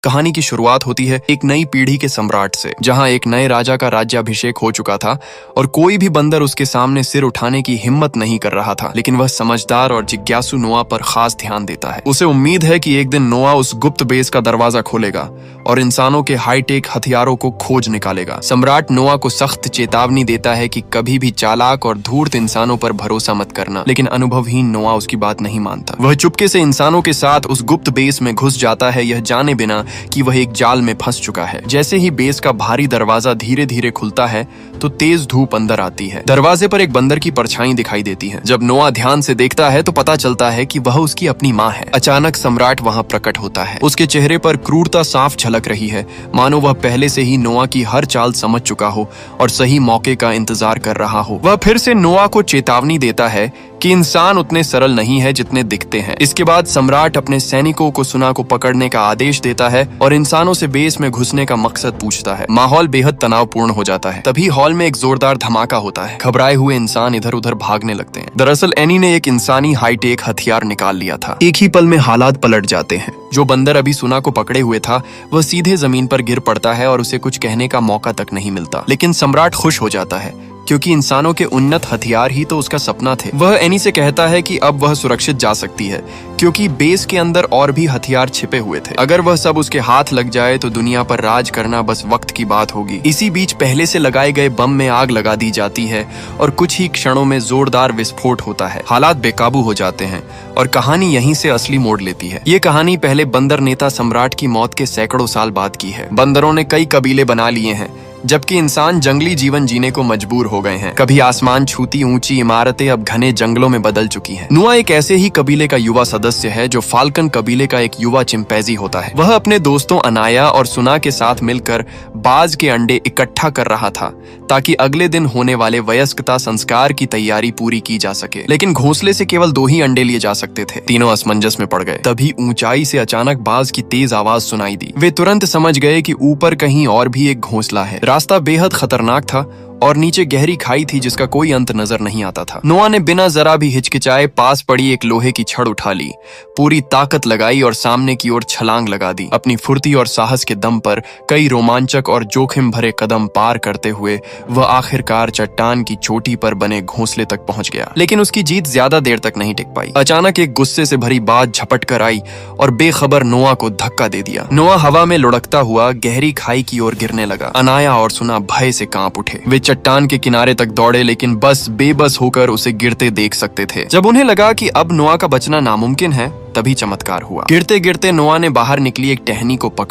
कहानी की शुरुआत होती है एक नई पीढ़ी के सम्राट से, जहां एक नए राजा का राज्याभिषेक हो चुका था और कोई भी बंदर उसके सामने सिर उठाने की हिम्मत नहीं कर रहा था। लेकिन वह समझदार और जिज्ञासु नोआ पर खास ध्यान देता है। उसे उम्मीद है कि एक दिन नोआ उस गुप्त बेस का दरवाजा खोलेगा और इंसानों के हाईटेक हथियारों को खोज निकालेगा। सम्राट नोआ को सख्त चेतावनी देता है कि कभी भी चालाक और धूर्त इंसानों पर भरोसा मत करना, लेकिन अनुभवहीन नोआ उसकी बात नहीं मानता। वह चुपके से इंसानों के साथ उस गुप्त बेस में घुस जाता है, यह जाने बिना कि वह एक जाल में फंस चुका है। जैसे ही बेस का भारी दरवाजा धीरे धीरे खुलता है तो तेज धूप अंदर आती है। दरवाजे पर एक बंदर की परछाई दिखाई देती है। जब नोआ ध्यान से देखता है तो पता चलता है कि वह उसकी अपनी माँ है। अचानक सम्राट वहां प्रकट होता है। उसके चेहरे पर क्रूरता साफ झलक रही है, मानो वह पहले से ही नोआ की हर चाल समझ चुका हो और सही मौके का इंतजार कर रहा हो। वह फिर से नोआ को चेतावनी देता है कि इंसान उतने सरल नहीं है जितने दिखते हैं। इसके बाद सम्राट अपने सैनिकों को सुना को पकड़ने का आदेश देता है और इंसानों से बेस में घुसने का मकसद पूछता है। माहौल बेहद तनावपूर्ण हो जाता है। तभी हॉल में एक जोरदार धमाका होता है। घबराए हुए इंसान इधर उधर भागने लगते हैं। दरअसल एनी ने एक इंसानी हाईटेक हथियार निकाल लिया था। एक ही पल में हालात पलट जाते हैं। जो बंदर अभी सुना को पकड़े हुए था वह सीधे जमीन पर गिर पड़ता है और उसे कुछ कहने का मौका तक नहीं मिलता। लेकिन सम्राट खुश हो जाता है क्योंकि इंसानों के उन्नत हथियार ही तो उसका सपना थे। वह एनी से कहता है कि अब वह सुरक्षित जा सकती है क्योंकि बेस के अंदर और भी हथियार छिपे हुए थे। अगर वह सब उसके हाथ लग जाए तो दुनिया पर राज करना बस वक्त की बात होगी। इसी बीच पहले से लगाए गए बम में आग लगा दी जाती है और कुछ ही क्षणों में जोरदार विस्फोट होता है। हालात बेकाबू हो जाते हैं और कहानी यहीं से असली मोड़ लेती है। ये कहानी पहले बंदर नेता सम्राट की मौत के सैकड़ों साल बाद की है। बंदरों ने कई कबीले बना लिए हैं जबकि इंसान जंगली जीवन जीने को मजबूर हो गए हैं। कभी आसमान छूती ऊंची इमारतें अब घने जंगलों में बदल चुकी हैं। नोआ एक ऐसे ही कबीले का युवा सदस्य है जो फाल्कन कबीले का एक युवा चिंपैंजी होता है। वह अपने दोस्तों अनाया और सुना के साथ मिलकर बाज के अंडे इकट्ठा कर रहा था ताकि अगले दिन होने वाले वयस्कता संस्कार की तैयारी पूरी की जा सके। लेकिन घोंसले से केवल 2 ही अंडे लिए जा सकते थे। तीनों असमंजस में पड़ गए। तभी ऊंचाई से अचानक बाज की तेज आवाज सुनाई दी। वे तुरंत समझ गए कि ऊपर कहीं और भी एक घोंसला है। रास्ता बेहद खतरनाक था और नीचे गहरी खाई थी जिसका कोई अंत नजर नहीं आता था। नोआ ने बिना जरा भी हिचकिचाए पास पड़ी एक लोहे की छड़ उठा ली, पूरी ताकत लगाई और सामने की ओर छलांग लगा दी। अपनी फुर्ती और साहस के दम पर कई रोमांचक और जोखिम भरे कदम पार करते हुए वह आखिरकार चट्टान की चोटी पर बने घोंसले तक पहुंच गया। लेकिन उसकी जीत ज्यादा देर तक नहीं टिक पाई। अचानक एक गुस्से से भरी बात झपट कर आई और बेखबर नोआ को धक्का दे दिया। नोआ हवा में लुढ़कता हुआ गहरी खाई की ओर गिरने लगा। अनाया और सुना भय से कांप उठे। वे चट्टान के किनारे तक दौड़े लेकिन बस बेबस होकर उसे गिरते देख सकते थे। जब उन्हें लगा कि अब नोआ का बचना नामुमकिन है तभी चमत्कार हुआ। गिरते गिरते नोआ ने बाहर निकली एक टहनी को पकड़